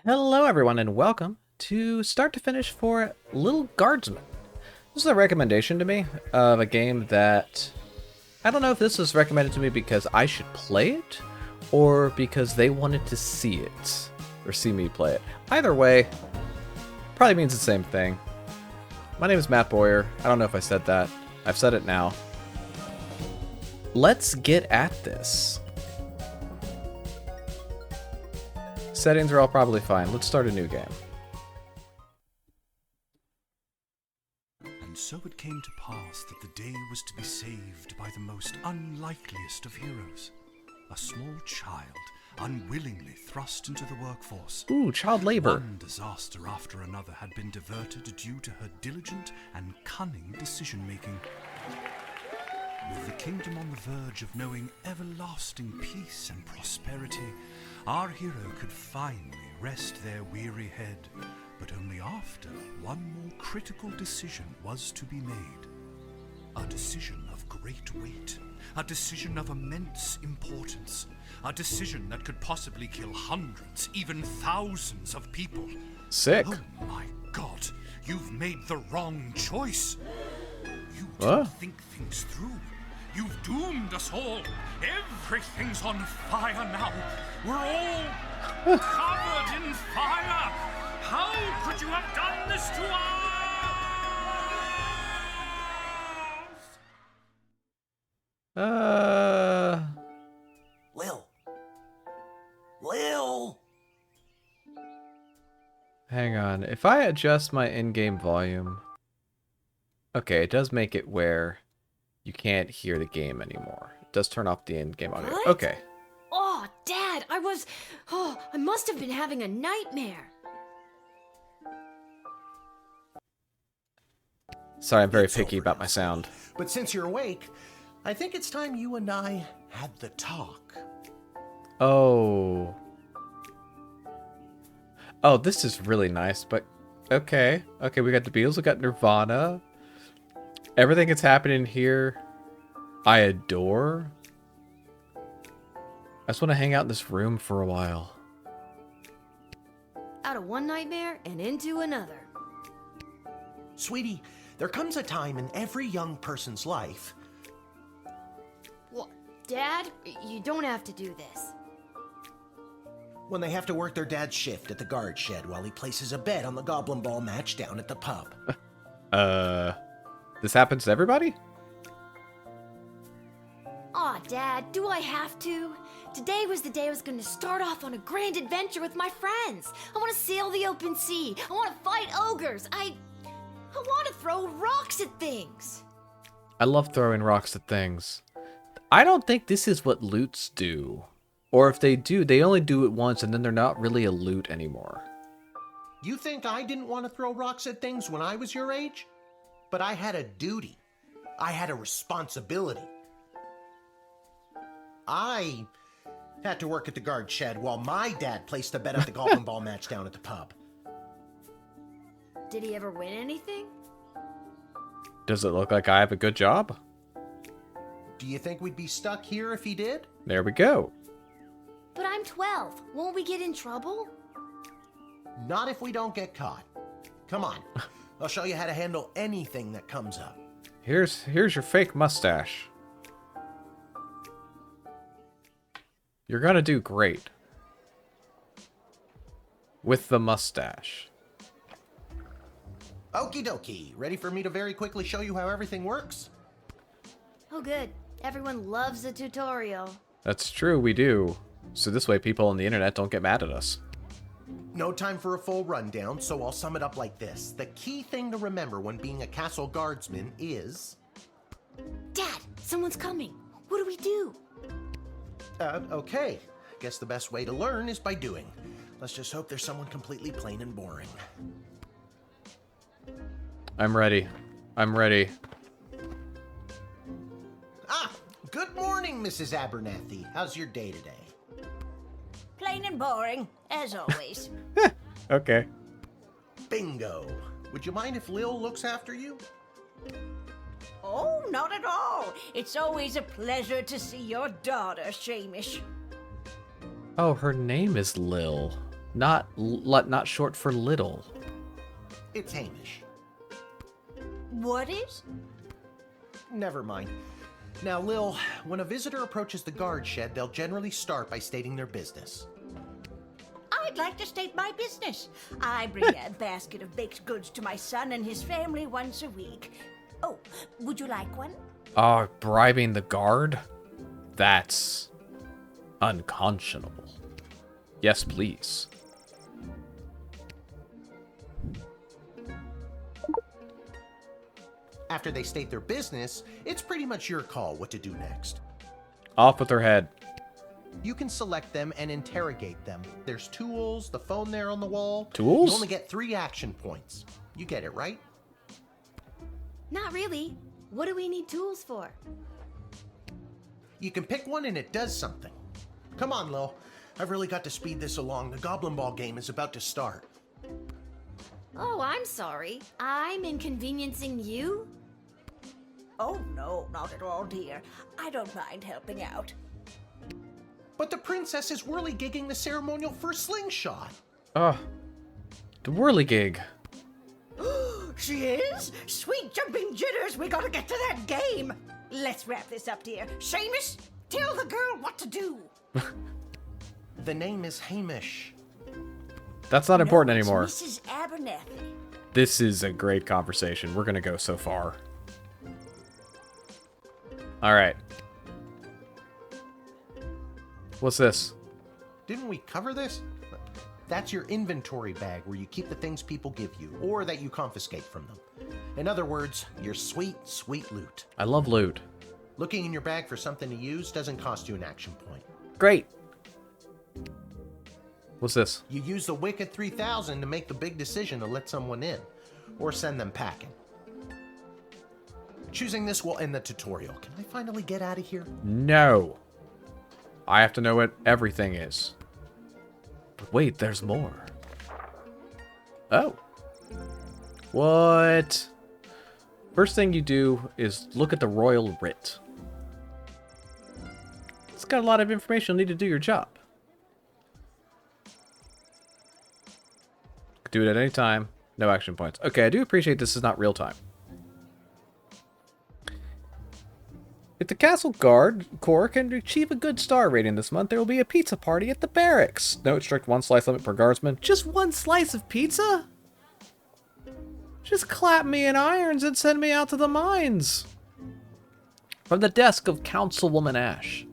Hello everyone and welcome to Start to Finish for Little Guardsman. This is a recommendation to me of a game that I don't know if this was recommended to me because I should play it or because they wanted to see it or see me play it. Either way, probably means the same thing. My name is Matt Bowyer. I don't know if I said that. I've said it now. Let's get at this. Settings are all probably fine. Let's start a new game. And so it came to pass that the day was to be saved by the most unlikeliest of heroes. A small child, unwillingly thrust into the workforce. Ooh, child labor. One disaster after another had been diverted due to her diligent and cunning decision-making. With the kingdom on the verge of knowing everlasting peace and prosperity, our hero could finally rest their weary head, but only after one more critical decision was to be made. A decision of great weight, a decision of immense importance, a decision that could possibly kill hundreds, even thousands of people. Sick. Oh my God, you've made the wrong choice. You What? didn't think things through. You've doomed us all. Everything's on fire now. We're all covered in fire. How could you have done this to us? Lil. Hang on. If I adjust my in-game volume... Okay, it does make it where you can't hear the game anymore. It does turn off the in-game audio. What? Okay. Oh, Dad, I must have been having a nightmare. Sorry, I'm very It's picky over about now, my sound. But since you're awake, I think it's time you and I had the talk. Oh. Oh, this is really nice, but... Okay. Okay, we got the Beatles, we got Nirvana. Everything that's happening here, I adore. I just want to hang out in this room for a while. Out of one nightmare and into another. Sweetie, there comes a time in every young person's life. What? Dad, you don't have to do this. When they have to work their dad's shift at the guard shed while he places a bet on the goblin ball match down at the pub. This happens to everybody? Aw, Dad, do I have to? Today was the day I was going to start off on a grand adventure with my friends. I want to sail the open sea. I want to fight ogres. I want to throw rocks at things. I love throwing rocks at things. I don't think this is what loots do. Or if they do, they only do it once and then they're not really a loot anymore. You think I didn't want to throw rocks at things when I was your age? But I had a duty. I had a responsibility. I had to work at the guard shed while my dad placed a bet at the goblin ball match down at the pub. Did he ever win anything? Does it look like I have a good job? Do you think we'd be stuck here if he did? There we go. But I'm 12. Won't we get in trouble? Not if we don't get caught. Come on. I'll show you how to handle anything that comes up. Here's your fake mustache. You're gonna do great. With the mustache. Okie dokie. Ready for me to very quickly show you how everything works? Oh, good. Everyone loves a tutorial. That's true, we do. So this way people on the internet don't get mad at us. No time for a full rundown, so I'll sum it up like this. The key thing to remember when being a castle guardsman is... Dad, someone's coming. What do we do? Okay. Guess the best way to learn is by doing. Let's just hope there's someone completely plain and boring. I'm ready. I'm ready. Ah! Good morning, Mrs. Abernathy. How's your day today? Plain and boring, as always. Okay. Bingo. Would you mind if Lil looks after you? Oh, not at all. It's always a pleasure to see your daughter, Shamish. Oh, her name is Lil. Not short for little. It's Hamish. What is? Never mind. Now, Lil, when a visitor approaches the guard shed, they'll generally start by stating their business. I'd like to state my business. I bring a basket of baked goods to my son and his family once a week. Oh, would you like one? Oh, bribing the guard? That's unconscionable. Yes, please. After they state their business, it's pretty much your call what to do next. Off with their head. You can select them and interrogate them. There's tools, the phone there on the wall. Tools? You only get 3 action points. You get it, right? Not really. What do we need tools for? You can pick one and it does something. Come on, Lil. I've really got to speed this along. The Goblin Ball game is about to start. Oh, I'm sorry. I'm inconveniencing you? Oh, no, not at all, dear. I don't mind helping out. But the princess is whirligigging the ceremonial for slingshot. The whirligig. She is? Sweet jumping jitters, we gotta get to that game. Let's wrap this up, dear. Seamus, tell the girl what to do. The name is Hamish. That's not important It's anymore. Mrs. Abernathy. This is a great conversation. We're gonna go so far. Alright. What's this? Didn't we cover this? That's your inventory bag where you keep the things people give you, or that you confiscate from them. In other words, your sweet, sweet loot. I love loot. Looking in your bag for something to use doesn't cost you an action point. Great. What's this? You use the Wicked 3000 to make the big decision to let someone in, or send them packing. Choosing this will end the tutorial. Can I finally get out of here? No. I have to know what everything is. But wait, there's more. Oh. What? First thing you do is look at the royal writ. It's got a lot of information you'll need to do your job. Do it at any time. No action points. Okay, I do appreciate this is not real time. If the Castle Guard Corps can achieve a good star rating this month, there will be a pizza party at the barracks. Note, strict 1 slice limit per guardsman. Just 1 slice of pizza? Just clap me in irons and send me out to the mines. From the desk of Councilwoman Ash.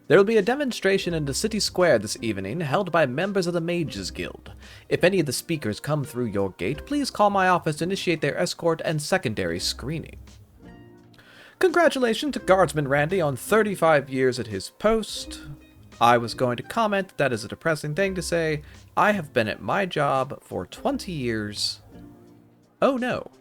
There will be a demonstration in the city square this evening, held by members of the Mages Guild. If any of the speakers come through your gate, please call my office to initiate their escort and secondary screening. Congratulations to Guardsman Randy on 35 years at his post. I was going to comment that is a depressing thing to say. I have been at my job for 20 years. Oh no.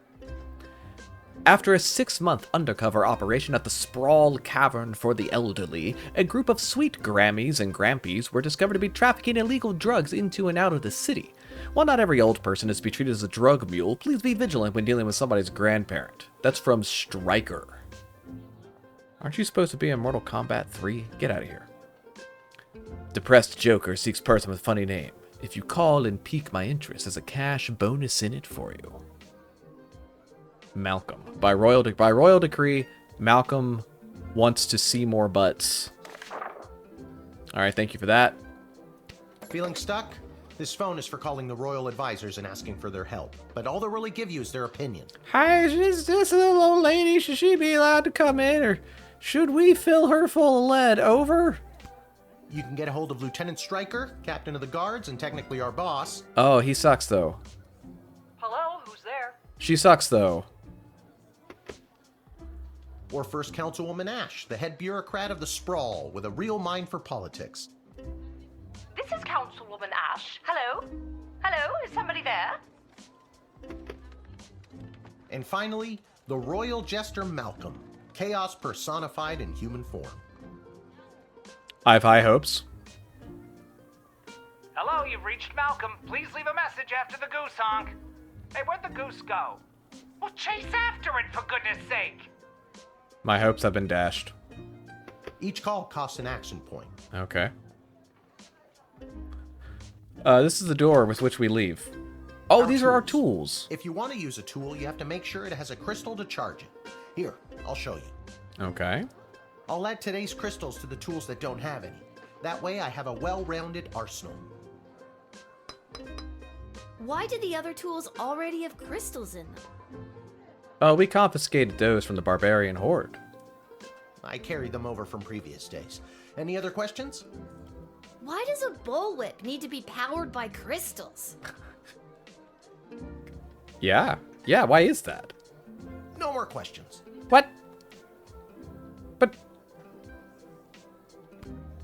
After a 6-month undercover operation at the Sprawl Cavern for the Elderly, a group of sweet Grammies and Grampies were discovered to be trafficking illegal drugs into and out of the city. While not every old person is to be treated as a drug mule, please be vigilant when dealing with somebody's grandparent. That's from Stryker. Aren't you supposed to be in Mortal Kombat 3? Get out of here. Depressed Joker seeks person with funny name. If you call and pique my interest, there's a cash bonus in it for you. Malcolm. By royal decree, Malcolm wants to see more butts. Alright, thank you for that. Feeling stuck? This phone is for calling the royal advisors and asking for their help. But all they'll really give you is their opinion. Hi, is this little old lady? Should she be allowed to come in, or should we fill her full of lead? Over? You can get a hold of Lieutenant Stryker, captain of the guards, and technically our boss. Oh, he sucks, though. Hello? Who's there? She sucks, though. Or First Councilwoman Ash, the head bureaucrat of the Sprawl, with a real mind for politics. This is Councilwoman Ash. Hello? Hello? Is somebody there? And finally, the royal jester Malcolm, chaos personified in human form. I have high hopes. Hello, you've reached Malcolm. Please leave a message after the goose honk. Hey, where'd the goose go? Well, chase after it, for goodness sake! My hopes have been dashed. Each call costs an action point. Okay. This is the door with which we leave. Oh, these are our tools. If you want to use a tool, you have to make sure it has a crystal to charge it. Here, I'll show you. Okay. I'll add today's crystals to the tools that don't have any. That way I have a well-rounded arsenal. Why did the other tools already have crystals in them? Oh, we confiscated those from the barbarian horde. I carried them over from previous days. Any other questions? Why does a bullwhip need to be powered by crystals? Yeah. Yeah, why is that? No more questions. What? But...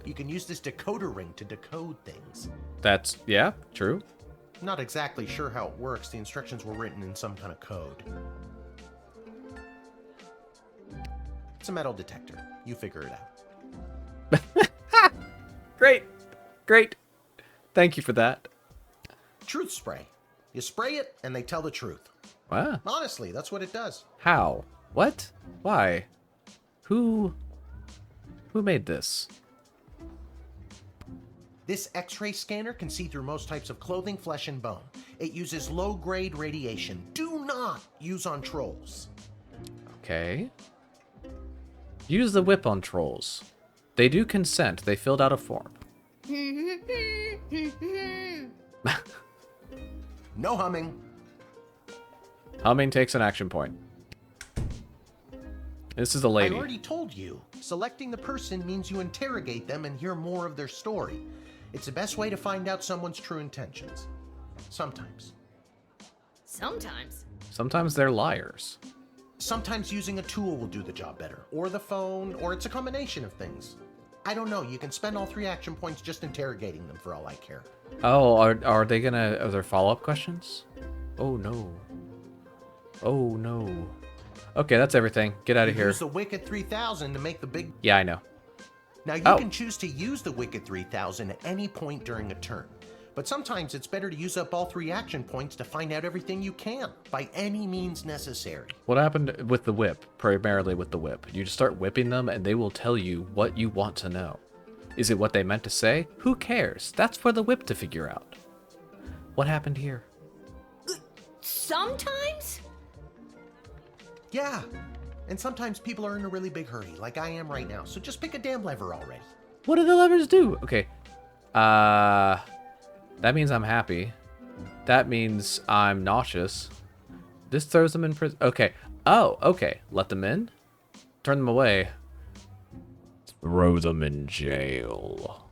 You can use this decoder ring to decode things. That's... yeah, true. Not exactly sure how it works. The instructions were written in some kind of code. It's a metal detector. You figure it out. Great. Great. Thank you for that. Truth spray. You spray it, and they tell the truth. Wow. Honestly, that's what it does. How? What? Why? Who made this? This X-ray scanner can see through most types of clothing, flesh, and bone. It uses low-grade radiation. Do not use on trolls. Okay. Use the whip on trolls. They do consent. They filled out a form. No humming. Humming takes an action point. This is a lady. I already told you. Selecting the person means you interrogate them and hear more of their story. It's the best way to find out someone's true intentions. Sometimes. Sometimes. Sometimes they're liars. Sometimes using a tool will do the job better. Or the phone, or it's a combination of things. I don't know. You can spend all 3 action points just interrogating them for all I care. Oh, are they gonna... are there follow-up questions? Oh, no. Oh, no. Okay, that's everything. Get out of here. Use the Wicked 3000 to make the big... Yeah, I know. Now, you can choose to use the Wicked 3000 at any point during a turn. But sometimes it's better to use up all 3 action points to find out everything you can, by any means necessary. What happened with the whip? Primarily with the whip. You just start whipping them and they will tell you what you want to know. Is it what they meant to say? Who cares? That's for the whip to figure out. What happened here? Sometimes? Yeah. And sometimes people are in a really big hurry, like I am right now. So just pick a damn lever already. What do the levers do? Okay. That means I'm happy. That means I'm nauseous. This throws them in prison. Okay. Oh, okay. Let them in. Turn them away. Throw them in jail.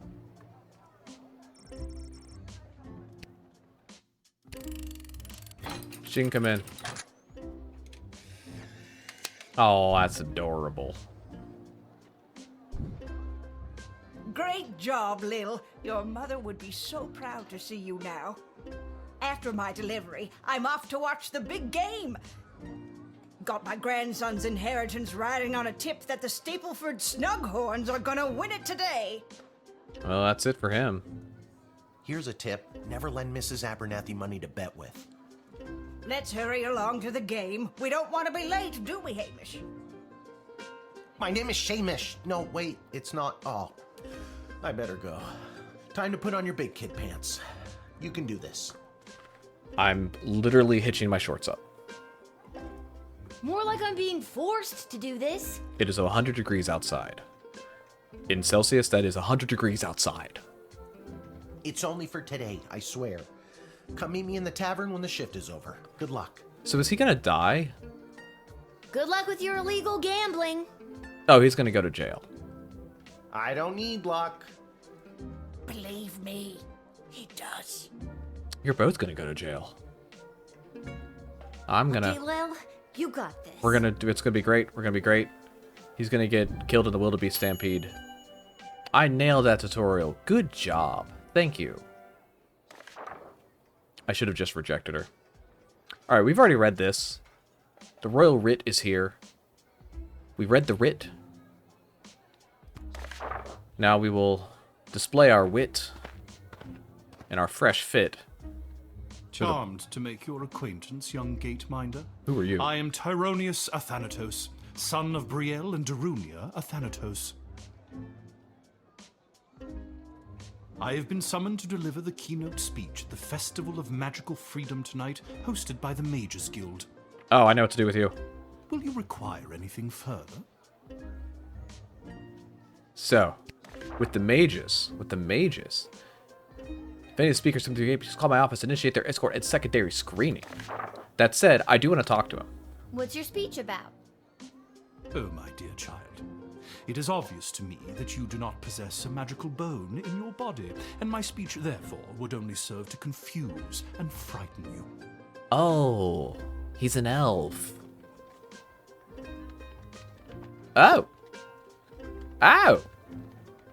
She can come in. Oh, that's adorable. Great job, Lil. Your mother would be so proud to see you now. After my delivery, I'm off to watch the big game. Got my grandson's inheritance riding on a tip that the Stapleford Snughorns are gonna win it today. Well, that's it for him. Here's a tip. Never lend Mrs. Abernathy money to bet with. Let's hurry along to the game. We don't want to be late, do we, Hamish? My name is Shamish. No, wait, it's not. Oh, I better go. Time to put on your big kid pants. You can do this. I'm literally hitching my shorts up. More like I'm being forced to do this. It is 100 degrees outside. In Celsius, that is 100 degrees outside. It's only for today, I swear. Come meet me in the tavern when the shift is over. Good luck. So is he gonna die? Good luck with your illegal gambling. Oh, he's gonna go to jail. I don't need luck. Believe me, he does. You're both gonna go to jail. I'm gonna... Okay, Lil, you got this. We're gonna do... It's gonna be great. We're gonna be great. He's gonna get killed in the wildebeest stampede. I nailed that tutorial. Good job. Thank you. I should have just rejected her. Alright, we've already read this. The royal writ is here. We read the writ. Now we will display our wit and our fresh fit. Charmed to make your acquaintance, young gate-minder. Who are you? I am Tyronius Athanatos, son of Brielle and Darunia Athanatos. I have been summoned to deliver the keynote speech at the Festival of Magical Freedom tonight, hosted by the Mages Guild. Oh, I know what to do with you. Will you require anything further? So, with the mages, if any of the speakers come to the gate, please call my office to initiate their escort and secondary screening. That said, I do want to talk to him. What's your speech about? Oh, my dear child. It is obvious to me that you do not possess a magical bone in your body, and my speech, therefore, would only serve to confuse and frighten you. Oh, he's an elf. Oh. Ow.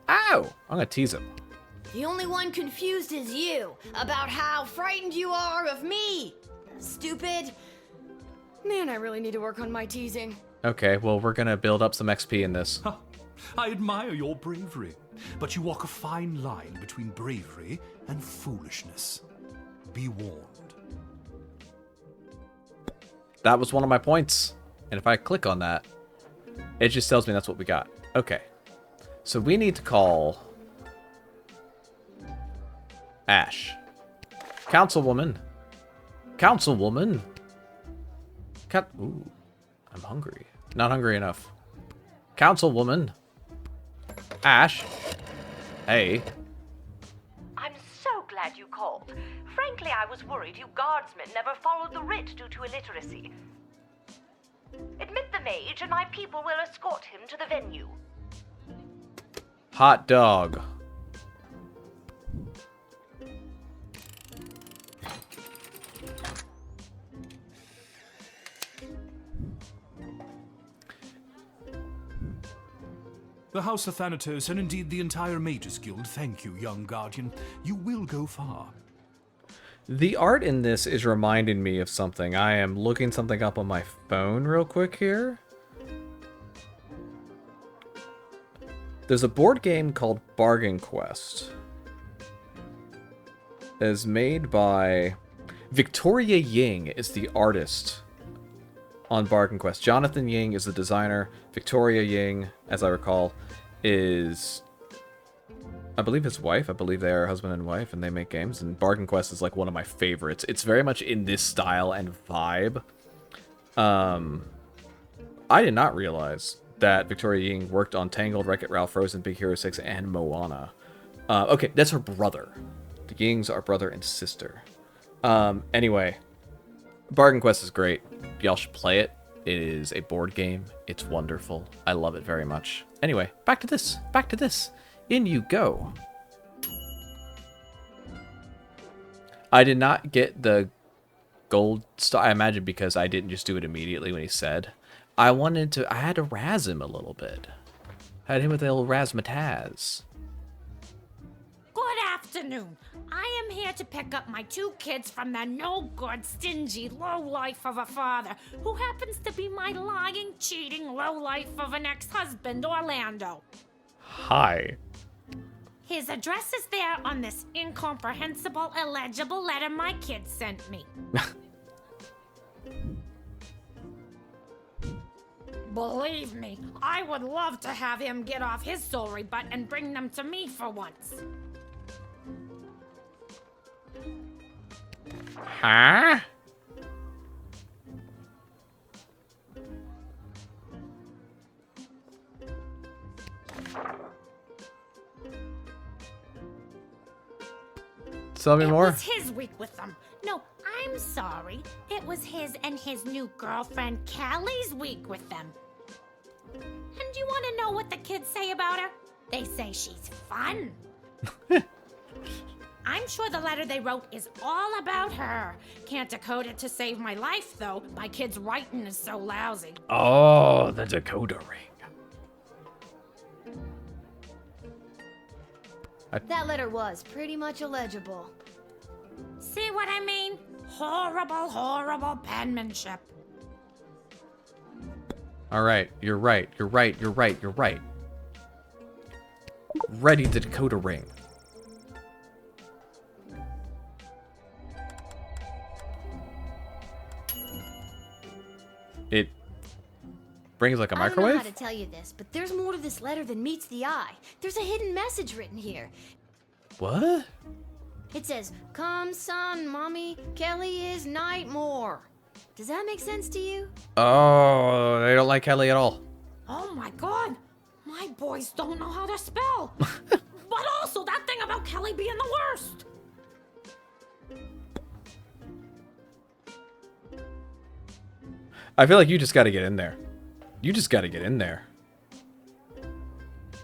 Ow. I'm gonna tease him. The only one confused is you about how frightened you are of me. Stupid. Man, I really need to work on my teasing. Okay, well, we're gonna build up some XP in this. I admire your bravery, but you walk a fine line between bravery and foolishness. Be warned. That was one of my points. And if I click on that, it just tells me that's what we got. Okay. So we need to call Ash. Councilwoman. Councilwoman. Ooh, I'm hungry. Not hungry enough. Councilwoman. Ash. Hey. I'm so glad you called. Frankly, I was worried you guardsmen never followed the writ due to illiteracy. Admit the mage, and my people will escort him to the venue. Hot dog. The House of Thanatos, and indeed the entire Mages Guild, thank you, young guardian. You will go far. The art in this is reminding me of something. I am looking something up on my phone real quick here. There's a board game called Bargain Quest. It is made by Victoria Ying is the artist on Bargain Quest. Jonathan Ying is the designer. Victoria Ying, as I recall, is, I believe, his wife. I believe they are husband and wife, and they make games. And Bargain Quest is like one of my favorites. It's very much in this style and vibe. I did not realize that Victoria Ying worked on Tangled, Wreck-It Ralph, Frozen, Big Hero 6, and Moana. Okay, that's her brother. The Yings are brother and sister. Anyway, Bargain Quest is great. Y'all should play it. It is a board game. It's wonderful. I love it very much. Anyway, back to this. Back to this. In you go. I did not get the gold star, I imagine, because I didn't just do it immediately when he said. I had to razz him a little bit. I had him with a little razzmatazz. Good afternoon. I am here to pick up my 2 kids from the no-good, stingy lowlife of a father who happens to be my lying, cheating lowlife of an ex-husband, Orlando. Hi. His address is there on this incomprehensible, illegible letter my kids sent me. Believe me, I would love to have him get off his sorry butt and bring them to me for once. Huh? Tell me more. It was his week with them. No, I'm sorry. It was his and his new girlfriend Callie's week with them. And you want to know what the kids say about her? They say she's fun. I'm sure the letter they wrote is all about her. Can't decode it to save my life, though. My kid's writing is so lousy. Oh, the decoder ring. That letter was pretty much illegible. See what I mean? Horrible, horrible penmanship. All right, you're right. You're right. You're right. You're right. Ready the decoder ring. It brings like a microwave? I don't know how to tell you this, but there's more to this letter than meets the eye. There's a hidden message written here. What? It says, "Come, son, mommy, Kelly is Nightmare." Does that make sense to you? Oh, they don't like Kelly at all. Oh my god! My boys don't know how to spell! But also that thing about Kelly being the worst! I feel like you just gotta get in there. You just gotta get in there.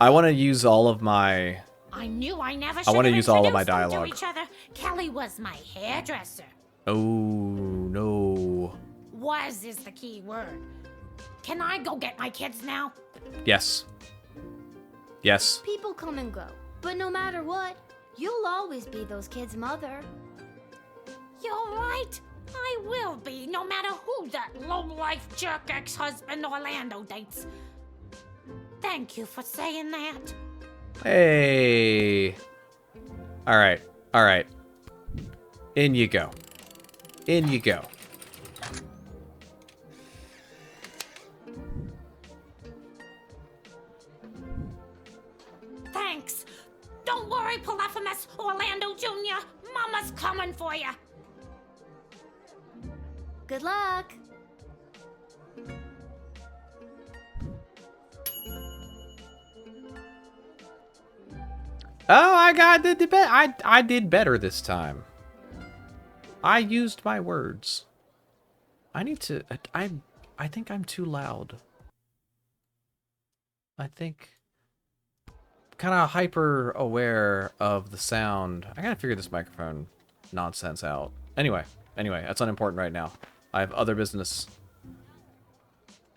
I want to use all of my... I knew I never I should want to have use all of my introduced them dialogue. to each other. Kelly was my hairdresser. Oh, no. Was is the key word. Can I go get my kids now? Yes. Yes. People come and go, but no matter what, you'll always be those kids' mother. You're right. I will be, no matter who that low-life jerk ex-husband Orlando dates. Thank you for saying that. Hey. All right. All right. In you go. In you go. Thanks. Don't worry, Polyphemus Orlando Jr. Mama's coming for you. Good luck. Oh, I did better this time. I used my words. I need to... I think I'm too loud. I think... kind of hyper aware of the sound. I gotta figure this microphone nonsense out. Anyway, that's unimportant right now. I have other business.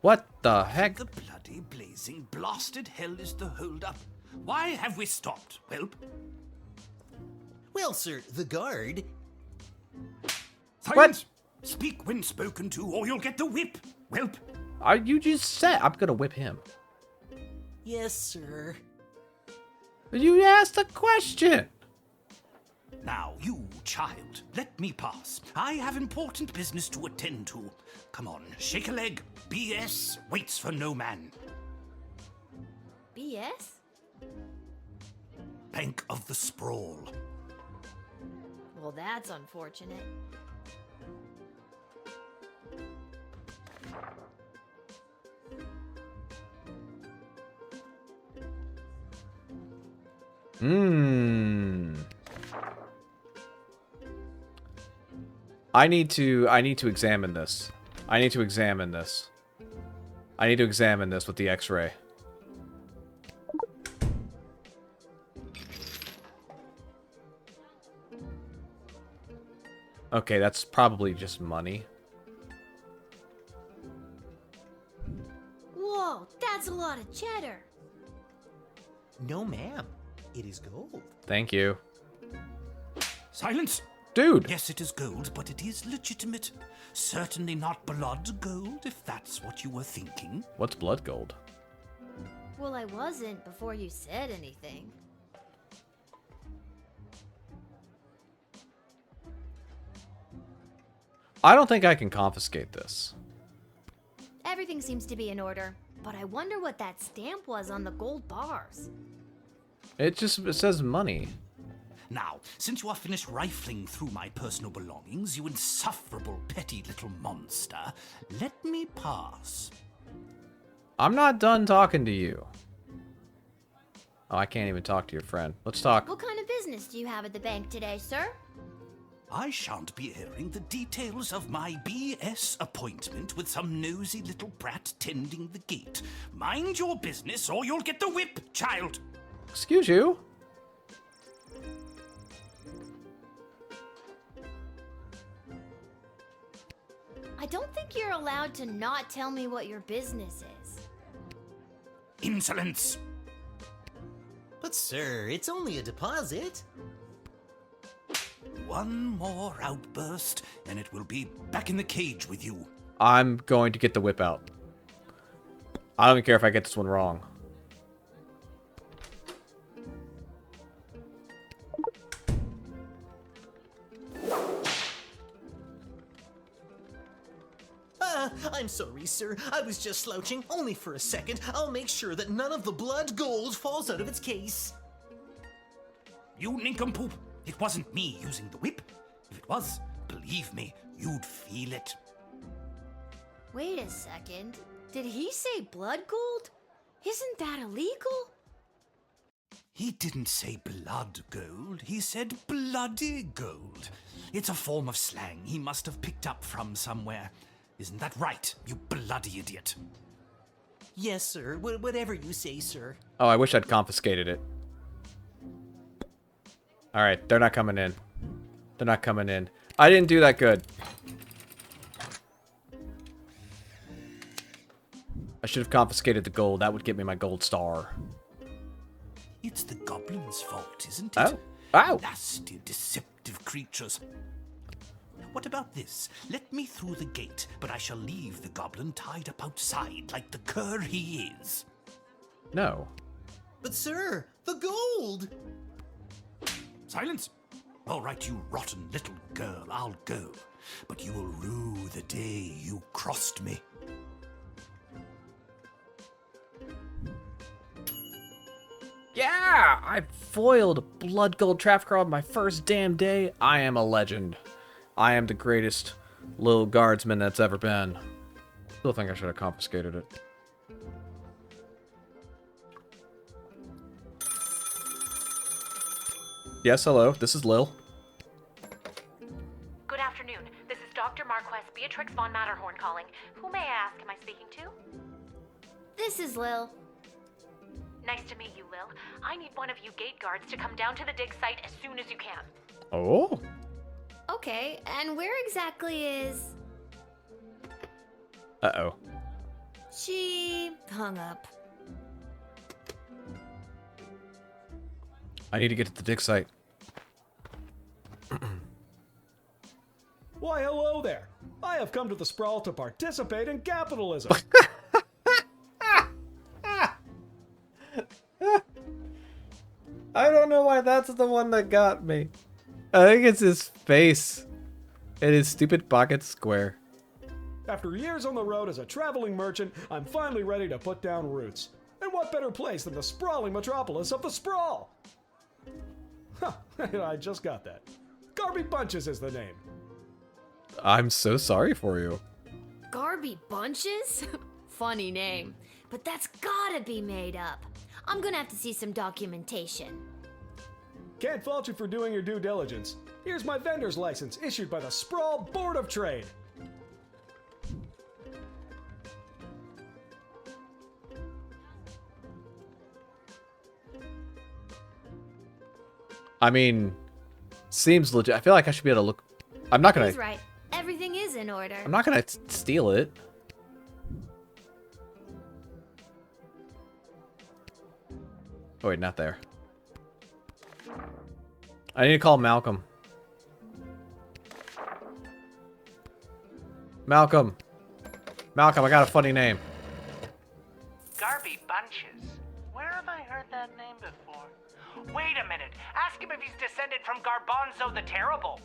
What the heck? The bloody blazing blasted hell is the hold-up. Why have we stopped, Whelp? Well, sir, the guard... Silence! Speak when spoken to, or you'll get the whip, Whelp. You just said I'm gonna whip him. Yes, sir. You asked a question. Now, you, child, let me pass. I have important business to attend to. Come on, shake a leg. BS waits for no man. BS? Bank of the Sprawl. Well, that's unfortunate. I need to examine this. I need to examine this with the X-ray. Okay, that's probably just money. Whoa, that's a lot of cheddar. No, ma'am. It is gold. Thank you. Silence! Dude! Yes, it is gold, but it is legitimate. Certainly not blood gold, if that's what you were thinking. What's blood gold? Well, I wasn't before you said anything. I don't think I can confiscate this. Everything seems to be in order, but I wonder what that stamp was on the gold bars. It says money. Now, since you are finished rifling through my personal belongings, you insufferable petty little monster, let me pass. I'm not done talking to you. Oh, I can't even talk to your friend. Let's talk. What kind of business do you have at the bank today, sir? I shan't be airing the details of my BS appointment with some nosy little brat tending the gate. Mind your business or you'll get the whip, child. Excuse you? I don't think you're allowed to not tell me what your business is. Insolence! But, sir, it's only a deposit. One more outburst, and it will be back in the cage with you. I'm going to get the whip out. I don't even care if I get this one wrong. I'm sorry, sir. I was just slouching, only for a second. I'll make sure that none of the blood gold falls out of its case. You nincompoop! It wasn't me using the whip. If it was, believe me, you'd feel it. Wait a second. Did he say blood gold? Isn't that illegal? He didn't say blood gold, he said bloody gold. It's a form of slang he must have picked up from somewhere. Isn't that right, you bloody idiot? Yes, sir. Whatever you say, sir. Oh, I wish I'd confiscated it. Alright, they're not coming in. They're not coming in. I didn't do that good. I should have confiscated the gold. That would get me my gold star. It's the goblin's fault, isn't it? Oh. Ow! Nasty, deceptive creatures. What about this? Let me through the gate, but I shall leave the goblin tied up outside like the cur he is. No. But, sir, the gold! Silence! All right, you rotten little girl, I'll go. But you will rue the day you crossed me. Yeah! I foiled a blood gold trafficker on my first damn day. I am a legend. I am the greatest little guardsman that's ever been. Still think I should have confiscated it. Yes, hello. This is Lil. Good afternoon. This is Dr. Marquess Beatrix von Matterhorn calling. Who may I ask am I speaking to? This is Lil. Nice to meet you, Lil. I need one of you gate guards to come down to the dig site as soon as you can. Oh? Okay, and where exactly is... Uh-oh. She hung up. I need to get to the dig site. Why, hello there. I have come to the Sprawl to participate in capitalism. I don't know why that's the one that got me. I think it's his face. And his stupid pocket square. After years on the road as a traveling merchant, I'm finally ready to put down roots. And what better place than the sprawling metropolis of the Sprawl? Huh, I just got that. Garby Bunches is the name. I'm so sorry for you. Garby Bunches? Funny name. But that's gotta be made up. I'm gonna have to see some documentation. Can't fault you for doing your due diligence. Here's my vendor's license issued by the Sprawl Board of Trade. I mean, seems legit. I feel like I should be able to look. I'm not gonna. He's right. Everything is in order. I'm not gonna steal it. Oh wait, not there. I need to call Malcolm. Malcolm. Malcolm, I got a funny name. Garby Bunches. Where have I heard that name before? Wait a minute. Ask him if he's descended from Garbanzo the Terrible.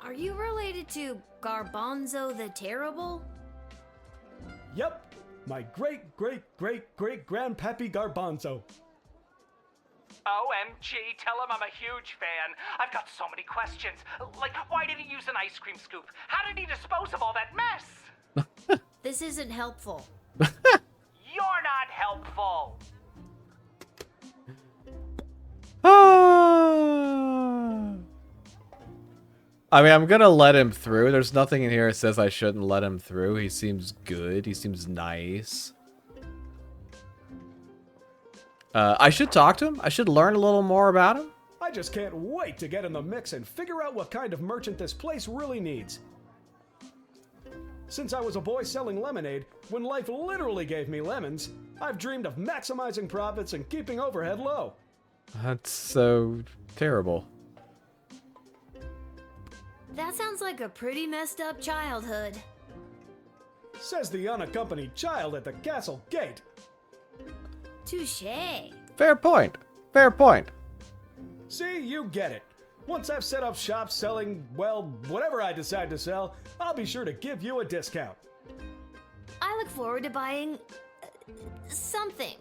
Are you related to Garbanzo the Terrible? Yep, my great-great-great-great-grandpappy Garbanzo. OMG, tell him I'm a huge fan. I've got so many questions. Like, why did he use an ice cream scoop? How did he dispose of all that mess? This isn't helpful. You're not helpful. I mean, I'm gonna let him through. There's nothing in here that says I shouldn't let him through. He seems good. He seems nice. I should talk to him. I should learn a little more about him. I just can't wait to get in the mix and figure out what kind of merchant this place really needs. Since I was a boy selling lemonade, when life literally gave me lemons, I've dreamed of maximizing profits and keeping overhead low. That's so terrible. That sounds like a pretty messed up childhood. Says the unaccompanied child at the castle gate. Touché. Fair point. Fair point. See, you get it. Once I've set up shop selling, well, whatever I decide to sell, I'll be sure to give you a discount. I look forward to buying... something.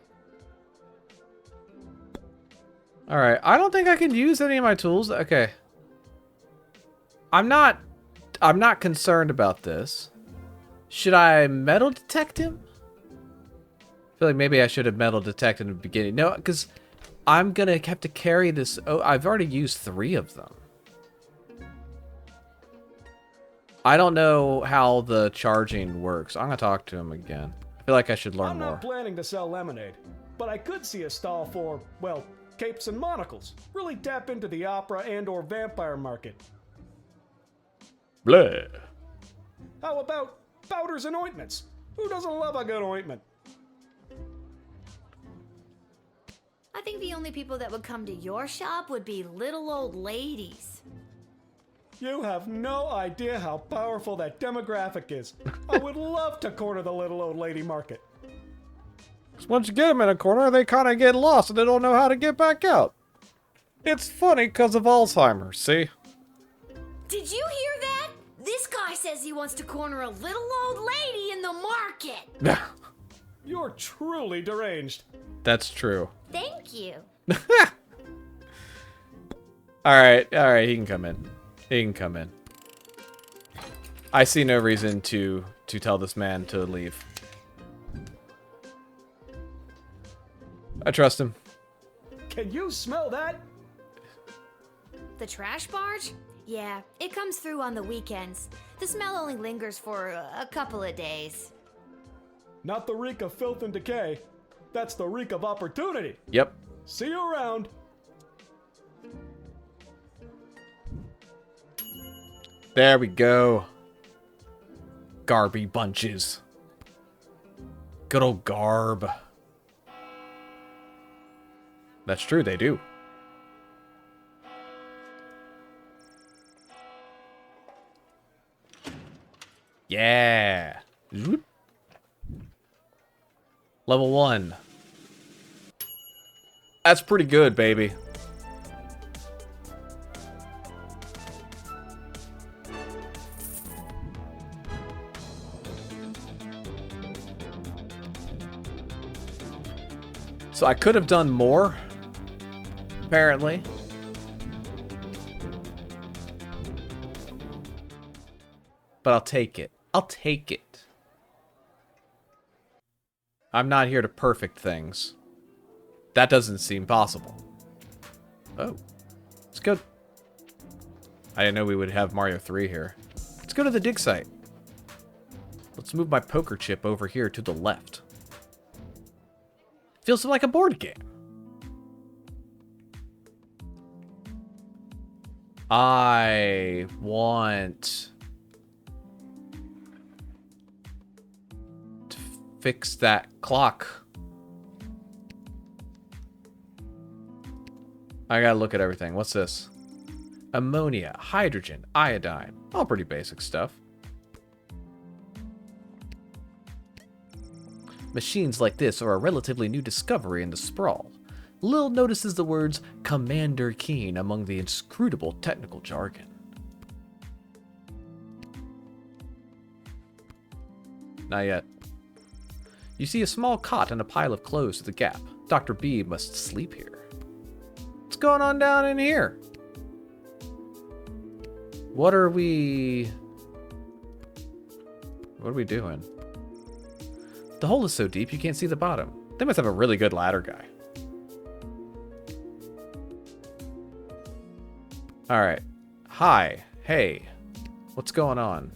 Alright, I don't think I can use any of my tools. Okay. I'm not concerned about this. Should I metal detect him? I feel like maybe I should have metal detected in the beginning. No, because I'm gonna have to carry this. Oh, I've already used 3 of them. I don't know how the charging works. I'm gonna talk to him again. I feel like I should learn I'm more. not planning to sell lemonade, but I could see a stall for, well, capes and monocles. Really tap into the opera and or vampire market. Blah. How about powders and ointments? Who doesn't love a good ointment? I think the only people that would come to your shop would be little old ladies. You have no idea how powerful that demographic is. I would love to corner the little old lady market. Once you get them in a corner, they kind of get lost and they don't know how to get back out. It's funny because of Alzheimer's, see? Did you hear that? This guy says he wants to corner a little old lady in the market. You're truly deranged. That's true. Thank you. Alright, he can come in. He can come in. I see no reason to tell this man to leave. I trust him. Can you smell that? The trash barge? Yeah, it comes through on the weekends. The smell only lingers for a couple of days. Not the reek of filth and decay. That's the reek of opportunity. Yep. See you around. There we go. Garby bunches. Good old Garb. That's true, they do. Yeah. Zoop. Level 1. That's pretty good, baby. So I could have done more, apparently. But I'll take it. I'll take it. I'm not here to perfect things. That doesn't seem possible. Oh. Let's go. I didn't know we would have Mario 3 here. Let's go to the dig site. Let's move my poker chip over here to the left. Feels like a board game. I want to fix that clock. I gotta look at everything. What's this? Ammonia, hydrogen, iodine. All pretty basic stuff. Machines like this are a relatively new discovery in the sprawl. Lil notices the words Commander Keen among the inscrutable technical jargon. Not yet. You see a small cot and a pile of clothes to the gap. Dr. B must sleep here. What's going on down in here? What are we doing? The hole is so deep you can't see the bottom. They must have a really good ladder guy. Alright. Hi. Hey. What's going on?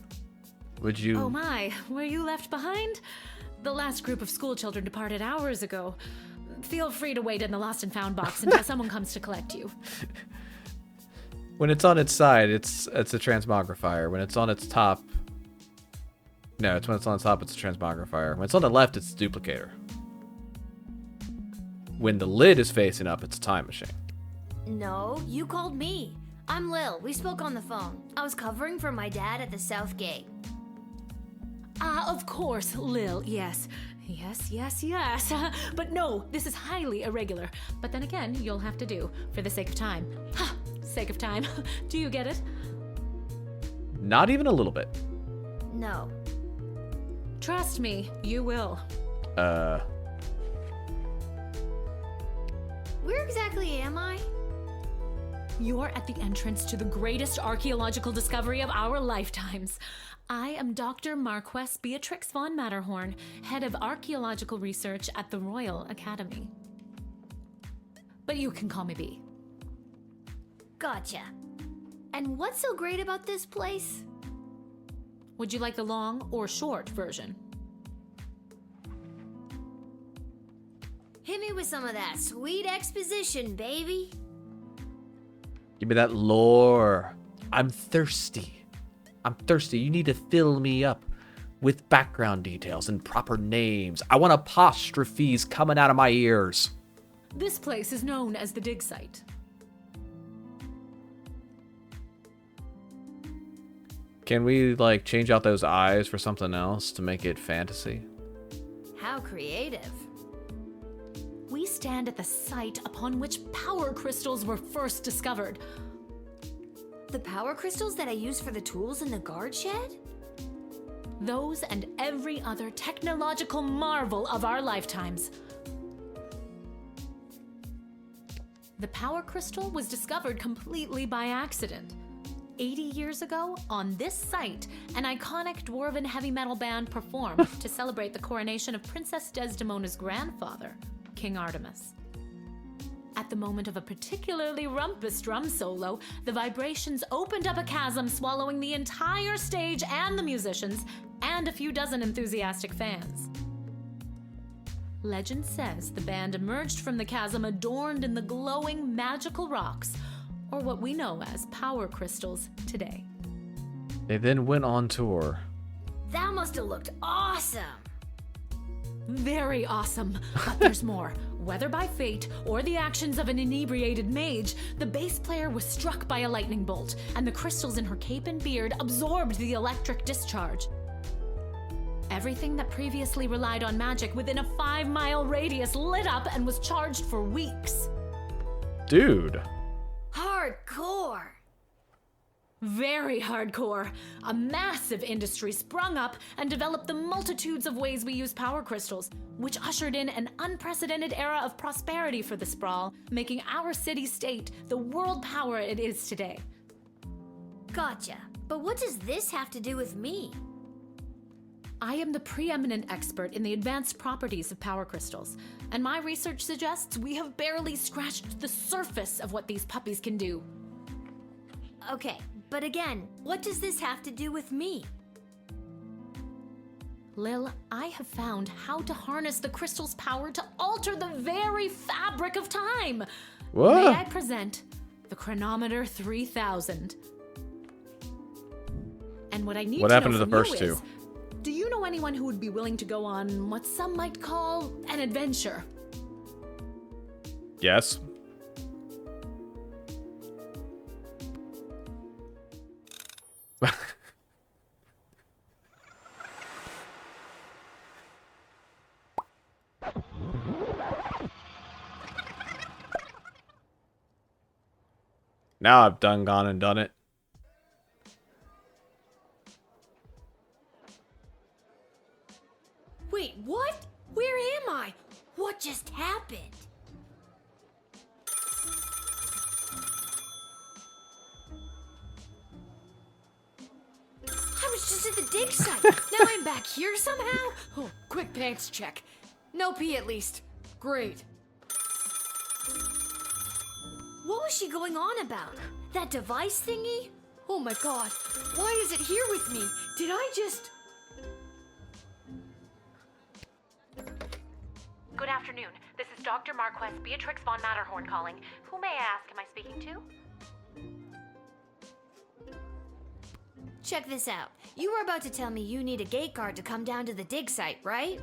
Would you... Oh my, were you left behind? The last group of school children departed hours ago. Feel free to wait in the lost and found box until someone comes to collect you. When it's on its side, it's a transmogrifier. When it's on its top... No, it's when it's on top, it's a transmogrifier. When it's on the left, it's a duplicator. When the lid is facing up, it's a time machine. No, you called me. I'm Lil. We spoke on the phone. I was covering for my dad at the South Gate. Of course, Lil, yes. Yes. But no, this is highly irregular. But then again, you'll have to do, for the sake of time. Ha! Sake of time. Do you get it? Not even a little bit. No. Trust me, you will. Where exactly am I? You're at the entrance to the greatest archaeological discovery of our lifetimes. I am Dr. Marquess Beatrix von Matterhorn, head of archaeological research at the Royal Academy. But you can call me B. Gotcha. And what's so great about this place? Would you like the long or short version? Hit me with some of that sweet exposition, baby. Give me that lore. I'm thirsty. I'm thirsty. You need to fill me up with background details and proper names. I want apostrophes coming out of my ears. This place is known as the dig site. Can we, like, change out those eyes for something else to make it fantasy? How creative. We stand at the site upon which power crystals were first discovered. The power crystals that I use for the tools in the guard shed? Those and every other technological marvel of our lifetimes. The power crystal was discovered completely by accident. 80 years ago, on this site, an iconic dwarven heavy metal band performed to celebrate the coronation of Princess Desdemona's grandfather, King Artemis. At the moment of a particularly rumpus drum solo, the vibrations opened up a chasm, swallowing the entire stage and the musicians, and a few dozen enthusiastic fans. Legend says the band emerged from the chasm adorned in the glowing magical rocks, or what we know as power crystals today. They then went on tour. That must have looked awesome. Very awesome, but there's more. Whether by fate or the actions of an inebriated mage, the bass player was struck by a lightning bolt, and the crystals in her cape and beard absorbed the electric discharge. Everything that previously relied on magic within a 5-mile radius lit up and was charged for weeks. Dude. Hardcore. Very hardcore. A massive industry sprung up and developed the multitudes of ways we use power crystals, which ushered in an unprecedented era of prosperity for the sprawl, making our city-state the world power it is today. Gotcha. But what does this have to do with me? I am the preeminent expert in the advanced properties of power crystals, and my research suggests we have barely scratched the surface of what these puppies can do. Okay, but again, what does this have to do with me? Lil, I have found how to harness the crystal's power to alter the very fabric of time. What? May I present the Chronometer 3000? And what I need What to happened know to from the first you two? is, do you know anyone who would be willing to go on what some might call an adventure? Yes. Now I've gone and done it. Wait, what? Where am I? What just happened? I was just at the dig site. Now I'm back here somehow? Oh, quick pants check. No pee at least. Great. What was she going on about? That device thingy? Oh my god. Why is it here with me? Did I just... Good afternoon. This is Dr. Marquess Beatrix von Matterhorn calling. Who may I ask am I speaking to? Check this out. You were about to tell me you need a gate guard to come down to the dig site, right?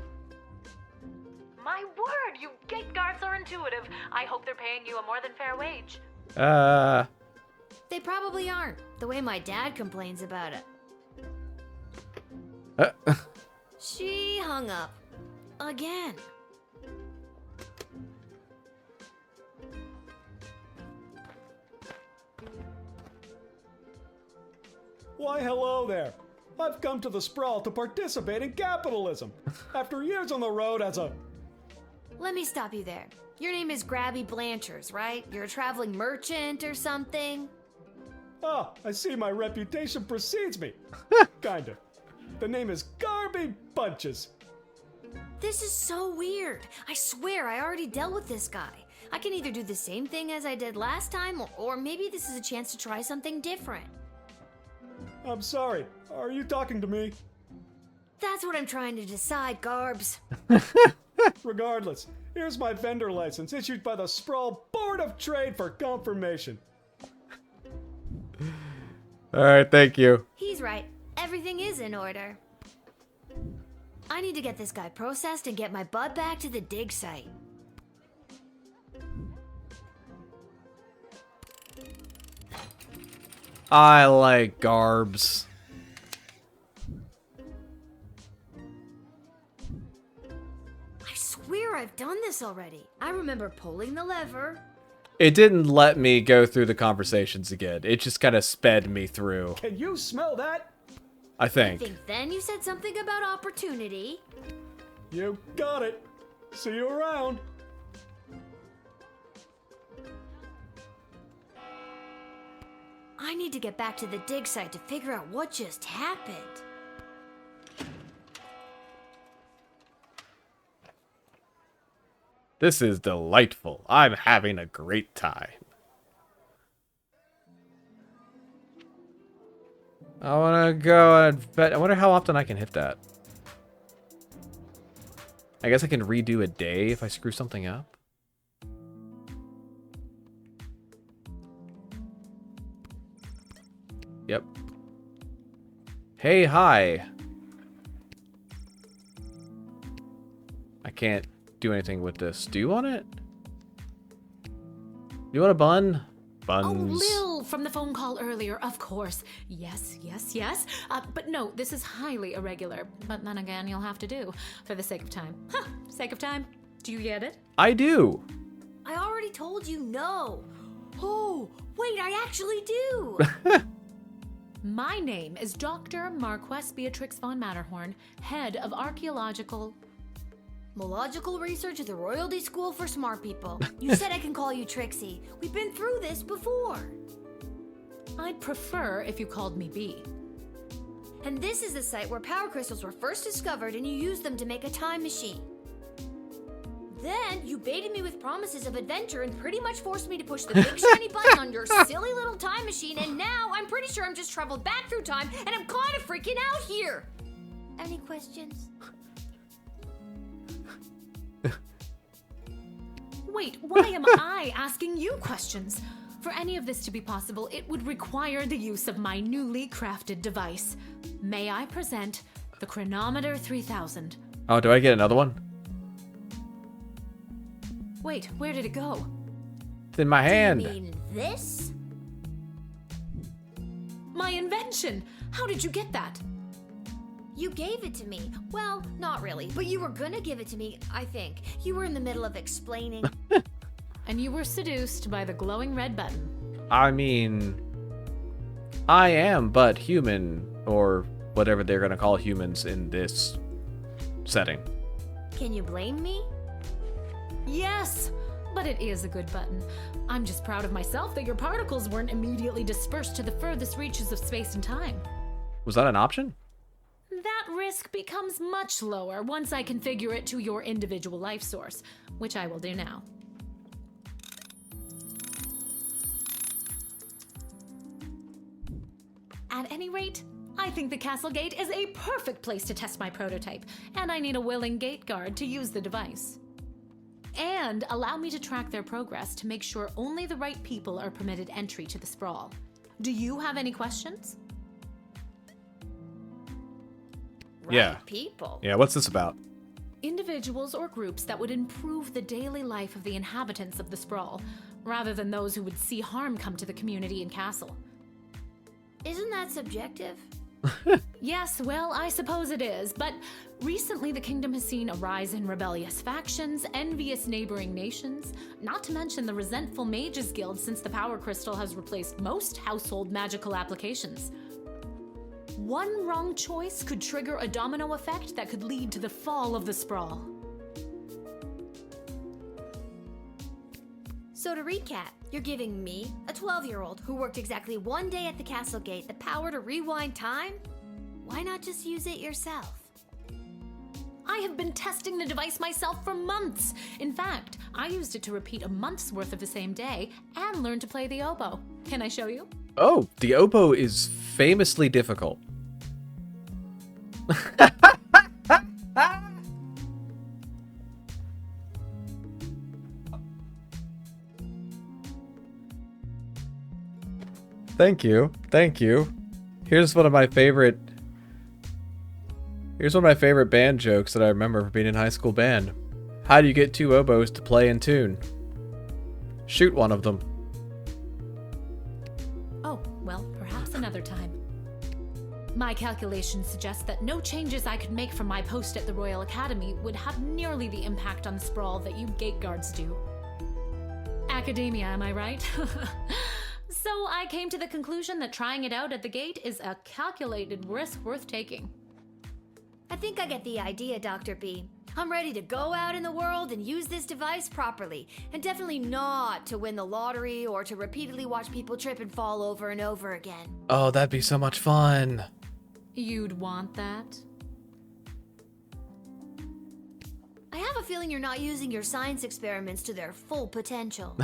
My word, you gate guards are intuitive. I hope they're paying you a more than fair wage. They probably aren't, the way my dad complains about it. She hung up. Again. Why, hello there. I've come to the Sprawl to participate in capitalism. After years on the road as a... Let me stop you there. Your name is Grabby Blanchers, right? You're a traveling merchant or something? Oh, I see my reputation precedes me. Kinda. The name is Garby Bunches. This is so weird. I swear I already dealt with this guy. I can either do the same thing as I did last time, or maybe this is a chance to try something different. I'm sorry. Are you talking to me? That's what I'm trying to decide, Garbs. Regardless, here's my vendor license issued by the Sprawl Board of Trade for confirmation. Alright, thank you. He's right. Everything is in order. I need to get this guy processed and get my butt back to the dig site. I like Garbs. I swear I've done this already. I remember pulling the lever. It didn't let me go through the conversations again. It just kind of sped me through, Can you smell that? I I think. think then you said something about opportunity. You got it. See you around. I need to get back to the dig site to figure out what just happened. This is delightful. I'm having a great time. I want to go and bet. I wonder how often I can hit that. I guess I can redo a day if I screw something up. Yep. Hey, hi. I can't do anything with this. Do you want it? Do you want a bun? Buns. Oh, Lil, from the phone call earlier, of course. Yes, yes, yes. But no, this is highly irregular. But then again, you'll have to do, for the sake of time. Huh, sake of time. Do you get it? I do. I already told you no. Oh, wait, I actually do. My name is Dr. Marquess Beatrix von Matterhorn, head of archaeological... Mological research at the Royalty School for Smart People. You said I can call you Trixie. We've been through this before. I'd prefer if you called me B. And this is the site where power crystals were first discovered and you used them to make a time machine. Then you baited me with promises of adventure and pretty much forced me to push the big shiny button on your silly little time machine, and now I'm pretty sure I'm just traveled back through time and I'm kind of freaking out here. Any questions? Wait, why am I asking you questions? For any of this to be possible, it would require the use of my newly crafted device. May I present the Chronometer 3000? Oh, do I get another one? Wait, where did it go? It's in my hand. You mean this? My invention! How did you get that? You gave it to me. Well, not really, but you were gonna give it to me, I think. You were in the middle of explaining. And you were seduced by the glowing red button. I mean, I am but human, or whatever they're gonna call humans in this setting. Can you blame me? Yes! But it is a good button. I'm just proud of myself that your particles weren't immediately dispersed to the furthest reaches of space and time. Was that an option? That risk becomes much lower once I configure it to your individual life source, which I will do now. At any rate, I think the castle gate is a perfect place to test my prototype, and I need a willing gate guard to use the device. And allow me to track their progress to make sure only the right people are permitted entry to the sprawl. Do you have any questions? Yeah. People. Yeah, what's this about? Individuals or groups that would improve the daily life of the inhabitants of the sprawl, rather than those who would see harm come to the community and castle. Isn't that subjective? Yes, well, I suppose it is, but recently the kingdom has seen a rise in rebellious factions, envious neighboring nations, not to mention the resentful Mages Guild since the Power Crystal has replaced most household magical applications. One wrong choice could trigger a domino effect that could lead to the fall of the sprawl. So to recap, you're giving me, a 12-year-old who worked exactly 1 day at the castle gate, the power to rewind time? Why not just use it yourself? I have been testing the device myself for months. In fact, I used it to repeat a month's worth of the same day and learn to play the oboe. Can I show you? Oh, the oboe is famously difficult. Thank you. Thank you. Here's one of my favorite band jokes that I remember from being in high school band. How do you get two oboes to play in tune? Shoot one of them. Oh, well, perhaps another time. My calculations suggest that no changes I could make from my post at the Royal Academy would have nearly the impact on the sprawl that you gate guards do. Academia, am I right? So I came to the conclusion that trying it out at the gate is a calculated risk worth taking. I think I get the idea, Dr. B. I'm ready to go out in the world and use this device properly, and definitely not to win the lottery or to repeatedly watch people trip and fall over and over again. Oh, that'd be so much fun. You'd want that? I have a feeling you're not using your science experiments to their full potential.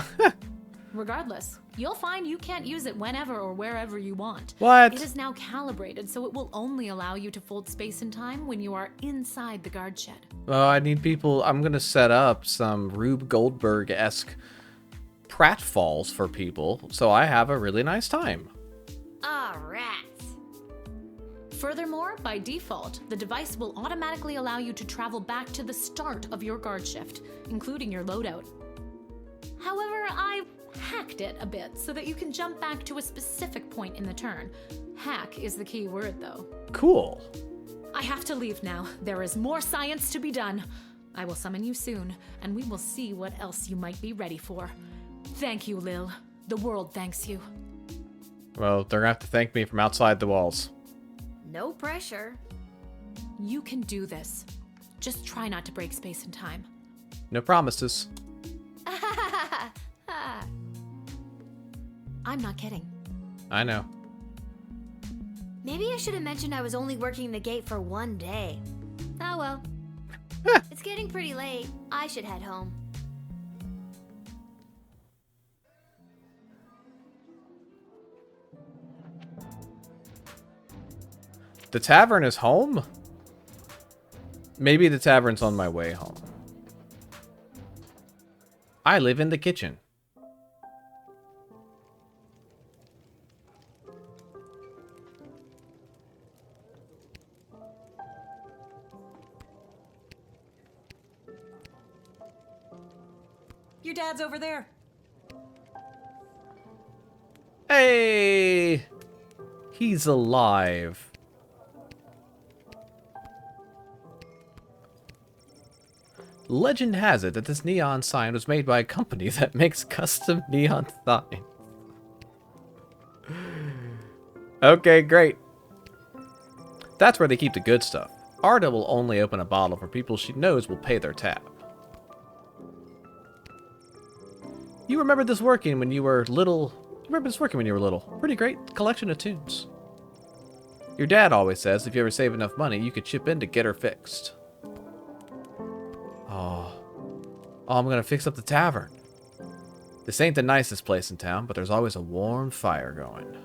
Regardless, you'll find you can't use it whenever or wherever you want. What? It is now calibrated, so it will only allow you to fold space and time when you are inside the guard shed. Oh, I need people. I'm going to set up some Rube Goldberg-esque pratfalls for people so I have a really nice time. Ah, rats. Furthermore, by default, the device will automatically allow you to travel back to the start of your guard shift, including your loadout. However, I hacked it a bit so that you can jump back to a specific point in the turn. Hack is the key word, though. Cool. I have to leave now. There is more science to be done. I will summon you soon, and we will see what else you might be ready for. Thank you, Lil. The world thanks you. Well, they're going to have to thank me from outside the walls. No pressure. You can do this. Just try not to break space and time. No promises. I'm not kidding. I know. Maybe I should have mentioned I was only working the gate for 1 day. Oh well. It's getting pretty late. I should head home. The tavern is home? Maybe the tavern's on my way home. I live in the kitchen. Your dad's over there. Hey! He's alive. Legend has it that this neon sign was made by a company that makes custom neon signs. Okay, great. That's where they keep the good stuff. Arda will only open a bottle for people she knows will pay their tab. You remember this working when you were little. Pretty great collection of tunes. Your dad always says if you ever save enough money, you could chip in to get her fixed. Oh, I'm gonna fix up the tavern. This ain't the nicest place in town, but there's always a warm fire going.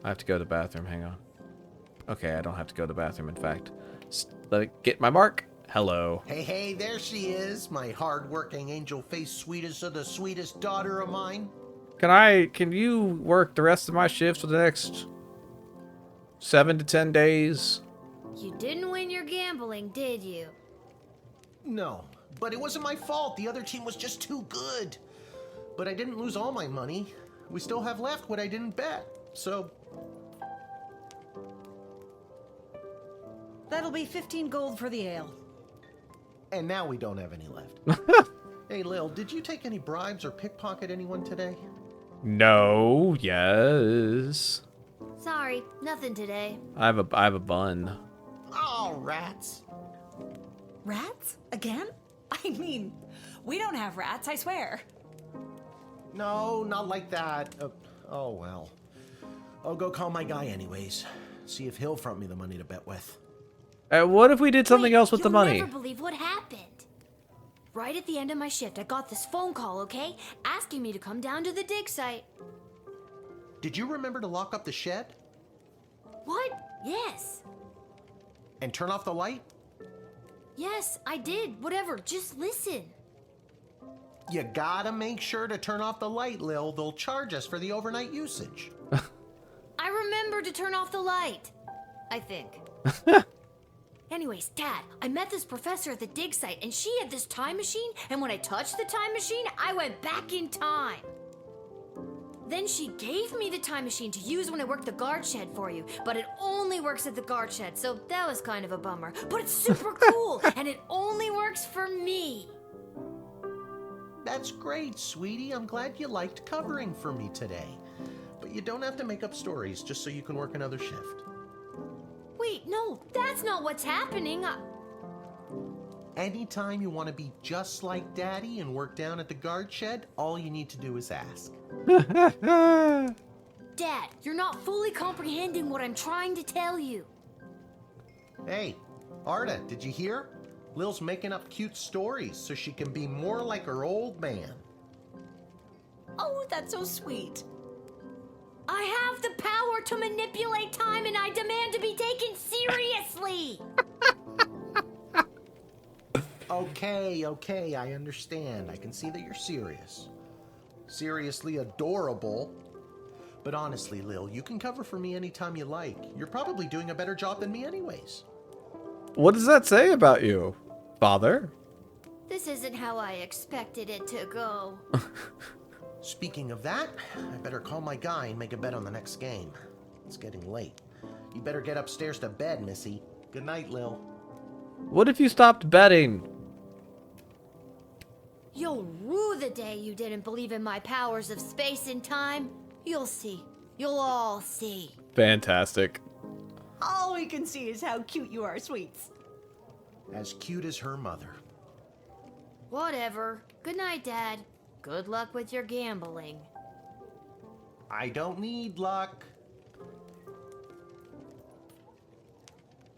I have to go to the bathroom, hang on. Okay, I don't have to go to the bathroom, in fact. Let me get my mark. Hello. Hey, there she is, my hard-working, angel-faced sweetest of the sweetest daughter of mine. Can you work the rest of my shifts for the next 7 to 10 days? You didn't win your gambling, did you? No, but it wasn't my fault. The other team was just too good. But I didn't lose all my money. We still have left what I didn't bet, so... That'll be 15 gold for the ale. And now we don't have any left. Hey, Lil, did you take any bribes or pickpocket anyone today? No, yes. Sorry, nothing today. I have a bun. Oh, rats. Rats? Again? I mean, we don't have rats, I swear. No, not like that. Oh, well. I'll go call my guy anyways. See if he'll front me the money to bet with. What if we did something else with the money? You'll never believe what happened. Right at the end of my shift, I got this phone call, okay? Asking me to come down to the dig site. Did you remember to lock up the shed? What? Yes. And turn off the light? Yes, I did. Whatever, just listen. You gotta make sure to turn off the light, Lil. They'll charge us for the overnight usage. I remember to turn off the light. I think. Anyways, Dad, I met this professor at the dig site, and she had this time machine, and when I touched the time machine, I went back in time. Then she gave me the time machine to use when I worked the guard shed for you, but it only works at the guard shed, so that was kind of a bummer. But it's super cool, and it only works for me. That's great, sweetie. I'm glad you liked covering for me today. But you don't have to make up stories just so you can work another shift. Wait, no, that's not what's happening. Anytime you want to be just like Daddy and work down at the guard shed, all you need to do is ask. Dad, you're not fully comprehending what I'm trying to tell you. Hey, Arda, did you hear? Lil's making up cute stories so she can be more like her old man. Oh, that's so sweet. I have the power to manipulate time, and I demand to be taken seriously. Okay, I understand. I can see that you're serious. Seriously adorable. But honestly, Lil, you can cover for me anytime you like. You're probably doing a better job than me anyways. What does that say about you, Father? This isn't how I expected it to go. Speaking of that, I better call my guy and make a bet on the next game. It's getting late. You better get upstairs to bed, Missy. Good night, Lil. What if you stopped betting? You'll rue the day you didn't believe in my powers of space and time. You'll see. You'll all see. Fantastic. All we can see is how cute you are, sweets. As cute as her mother. Whatever. Good night, Dad. Good luck with your gambling. I don't need luck.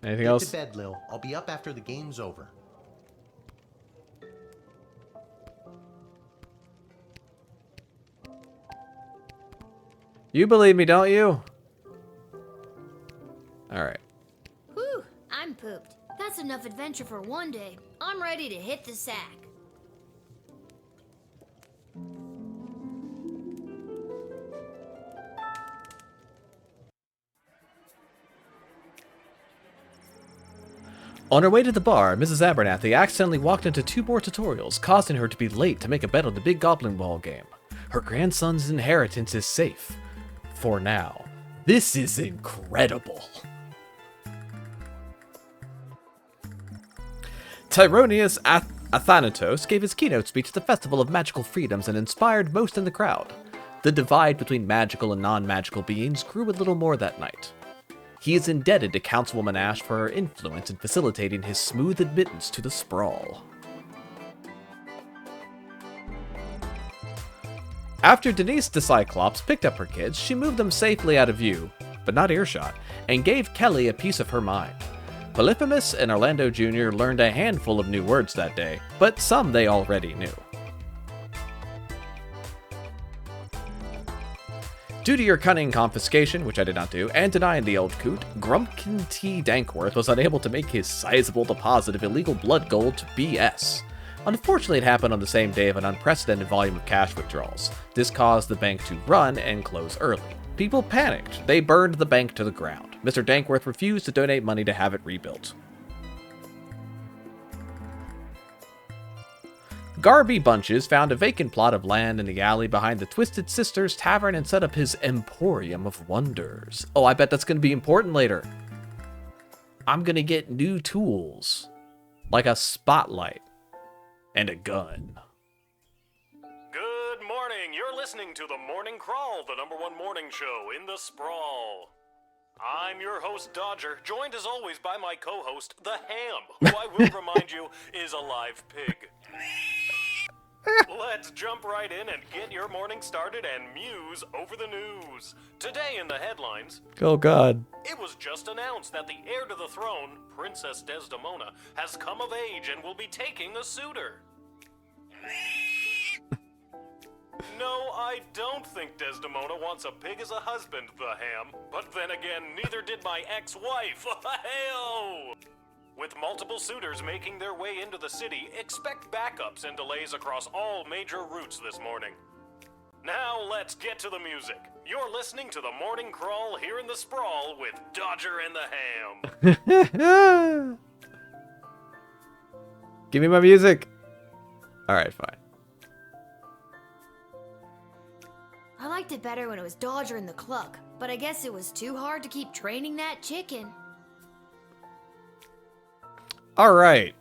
Anything Get else? to bed, Lil. I'll be up after the game's over. You believe me, don't you? Alright. Whew, I'm pooped. That's enough adventure for one day. I'm ready to hit the sack. On her way to the bar, Mrs. Abernathy accidentally walked into 2 more tutorials, causing her to be late to make a bet on the big Goblin Ball game. Her grandson's inheritance is safe. For now. This is incredible. Tyronius Athanatos gave his keynote speech at the Festival of Magical Freedoms and inspired most in the crowd. The divide between magical and non-magical beings grew a little more that night. He is indebted to Councilwoman Ash for her influence in facilitating his smooth admittance to the sprawl. After Denise the Cyclops picked up her kids, she moved them safely out of view, but not earshot, and gave Kelly a piece of her mind. Polyphemus and Orlando Jr. learned a handful of new words that day, but some they already knew. Due to your cunning confiscation, which I did not do, and denying the old coot, Grumpkin T. Dankworth was unable to make his sizable deposit of illegal blood gold to BS. Unfortunately, it happened on the same day of an unprecedented volume of cash withdrawals. This caused the bank to run and close early. People panicked. They burned the bank to the ground. Mr. Dankworth refused to donate money to have it rebuilt. Garby Bunches found a vacant plot of land in the alley behind the Twisted Sisters Tavern and set up his Emporium of Wonders. Oh, I bet that's going to be important later. I'm going to get new tools, like a spotlight and a gun. Good morning. You're listening to the Morning Crawl, the #1 morning show in the sprawl. I'm your host, Dodger, joined as always by my co-host, the Ham, who I will remind you is a live pig. Let's jump right in and get your morning started and muse over the news. Today in the headlines... Oh, God. It was just announced that the heir to the throne, Princess Desdemona, has come of age and will be taking a suitor. No, I don't think Desdemona wants a pig as a husband, the Ham. But then again, neither did my ex-wife. Hell! With multiple suitors making their way into the city, expect backups and delays across all major routes this morning. Now let's get to the music. You're listening to the Morning Crawl here in the Sprawl with Dodger and the Ham. Give me my music. All right, fine. I liked it better when it was Dodger and the Cluck, but I guess it was too hard to keep training that chicken. All right.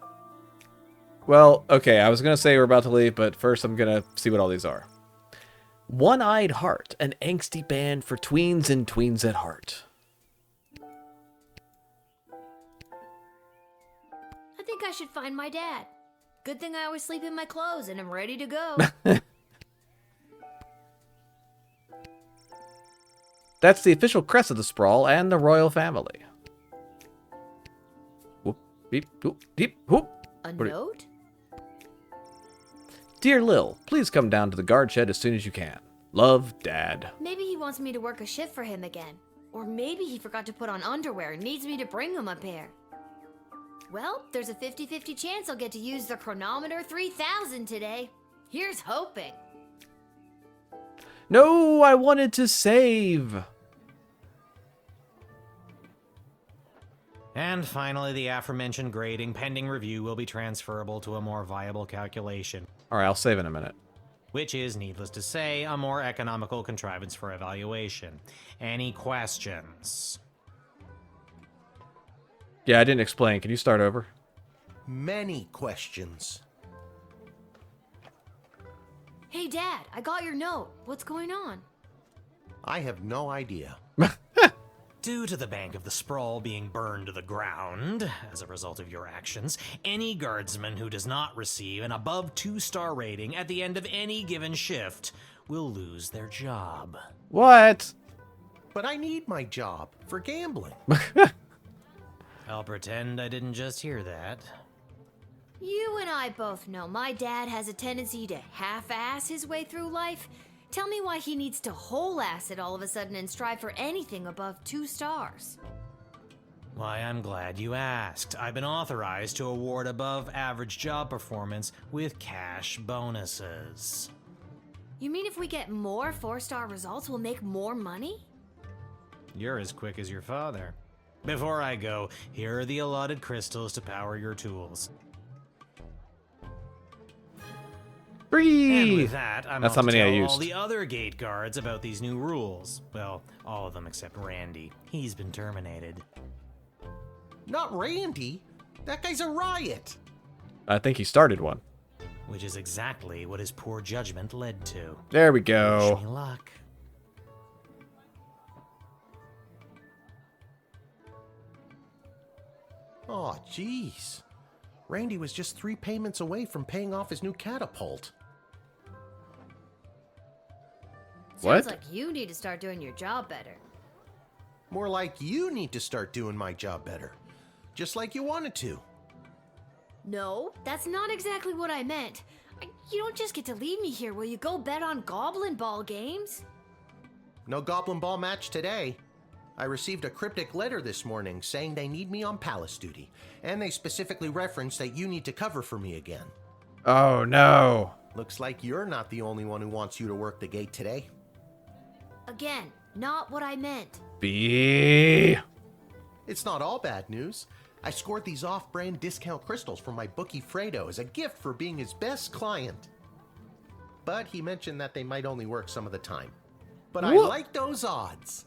Well, okay, I was going to say we're about to leave, but first I'm going to see what all these are. One-Eyed Heart, an angsty band for tweens and tweens at heart. I think I should find my dad. Good thing I always sleep in my clothes and I'm ready to go. That's the official crest of the Sprawl and the royal family. Whoop, beep, whoop, deep, whoop. A note? Dear Lil, please come down to the guard shed as soon as you can. Love, Dad. Maybe he wants me to work a shift for him again. Or maybe he forgot to put on underwear and needs me to bring him a pair. Well, there's a 50-50 chance I'll get to use the Chronometer 3000 today. Here's hoping. No, I wanted to save. And finally, the aforementioned grading pending review will be transferable to a more viable calculation. All right, I'll save in a minute. Which is, needless to say, a more economical contrivance for evaluation. Any questions? Yeah, I didn't explain. Can you start over? Many questions. Hey, Dad, I got your note. What's going on? I have no idea. Due to the Bank of the Sprawl being burned to the ground as a result of your actions, any guardsman who does not receive an above 2-star rating at the end of any given shift will lose their job. What? But I need my job for gambling. I'll pretend I didn't just hear that. You and I both know my dad has a tendency to half-ass his way through life. Tell me why he needs to whole-ass it all of a sudden and strive for anything above 2 stars. Why, I'm glad you asked. I've been authorized to award above-average job performance with cash bonuses. You mean if we get more 4-star results, we'll make more money? You're as quick as your father. Before I go, here are the allotted crystals to power your tools. Breathe. And with that, I'm That's off how to many I tell used. all the other gate guards about these new rules. Well, all of them except Randy. He's been terminated. Not Randy. That guy's a riot. I think he started one. Which is exactly what his poor judgment led to. There we go. Wish me luck. Oh, jeez. Randy was just 3 payments away from paying off his new catapult. What? Sounds like you need to start doing your job better. More like you need to start doing my job better. Just like you wanted to. No, that's not exactly what I meant. You don't just get to leave me here. Will you go bet on Goblin Ball games? No Goblin Ball match today. I received a cryptic letter this morning saying they need me on palace duty, and they specifically referenced that you need to cover for me again. Oh, no. Looks like you're not the only one who wants you to work the gate today. Again, not what I meant. B. It's not all bad news. I scored these off-brand discount crystals from my bookie Fredo as a gift for being his best client. But he mentioned that they might only work some of the time. But I like those odds.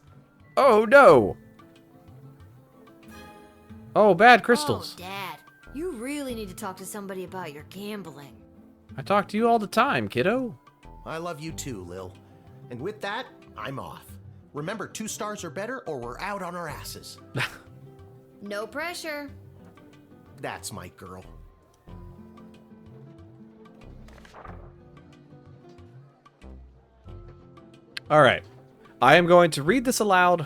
Oh, no. Oh, bad crystals. Oh, Dad, you really need to talk to somebody about your gambling. I talk to you all the time, kiddo. I love you too, Lil. And with that, I'm off. Remember, 2 stars or better, or we're out on our asses. No pressure. That's my girl. All right. I am going to read this aloud,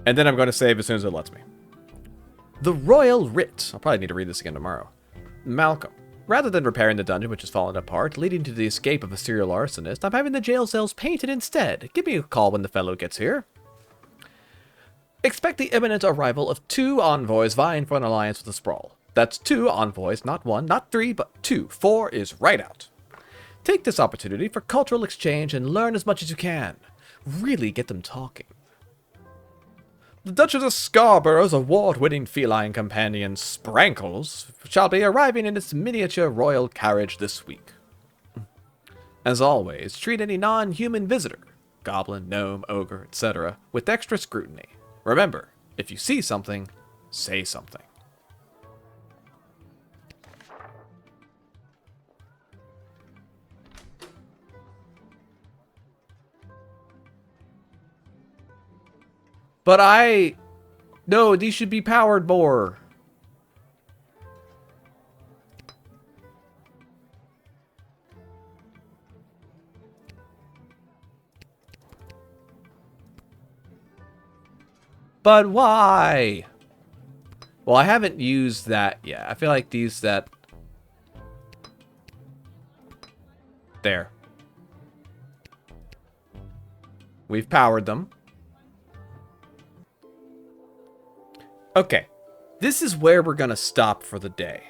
and then I'm going to save as soon as it lets me. The Royal Writ. I'll probably need to read this again tomorrow. Malcolm. Rather than repairing the dungeon which has fallen apart, leading to the escape of a serial arsonist, I'm having the jail cells painted instead. Give me a call when the fellow gets here. Expect the imminent arrival of 2 envoys vying for an alliance with the Sprawl. That's 2 envoys, not 1, not 3, but 2. 4 is right out. Take this opportunity for cultural exchange and learn as much as you can. Really get them talking. The Duchess of Scarborough's award-winning feline companion, Sprankles, shall be arriving in its miniature royal carriage this week. As always, treat any non-human visitor, goblin, gnome, ogre, etc., with extra scrutiny. Remember, if you see something, say something. But no, these should be powered more. But why? Well, I haven't used that yet. I feel like these that... There. We've powered them. Okay, this is where we're going to stop for the day.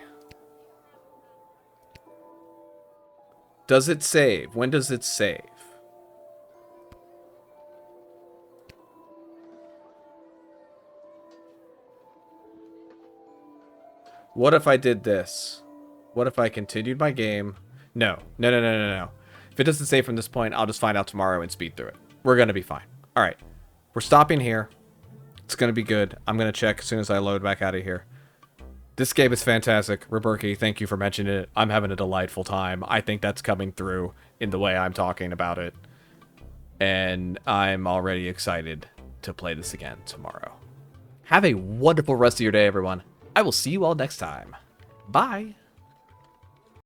Does it save? When does it save? What if I did this? What if I continued my game? No. No. If it doesn't save from this point, I'll just find out tomorrow and speed through it. We're going to be fine. All right, we're stopping here. It's going to be good. I'm going to check as soon as I load back out of here. This game is fantastic. Roberki, thank you for mentioning it. I'm having a delightful time. I think that's coming through in the way I'm talking about it. And I'm already excited to play this again tomorrow. Have a wonderful rest of your day, everyone. I will see you all next time. Bye.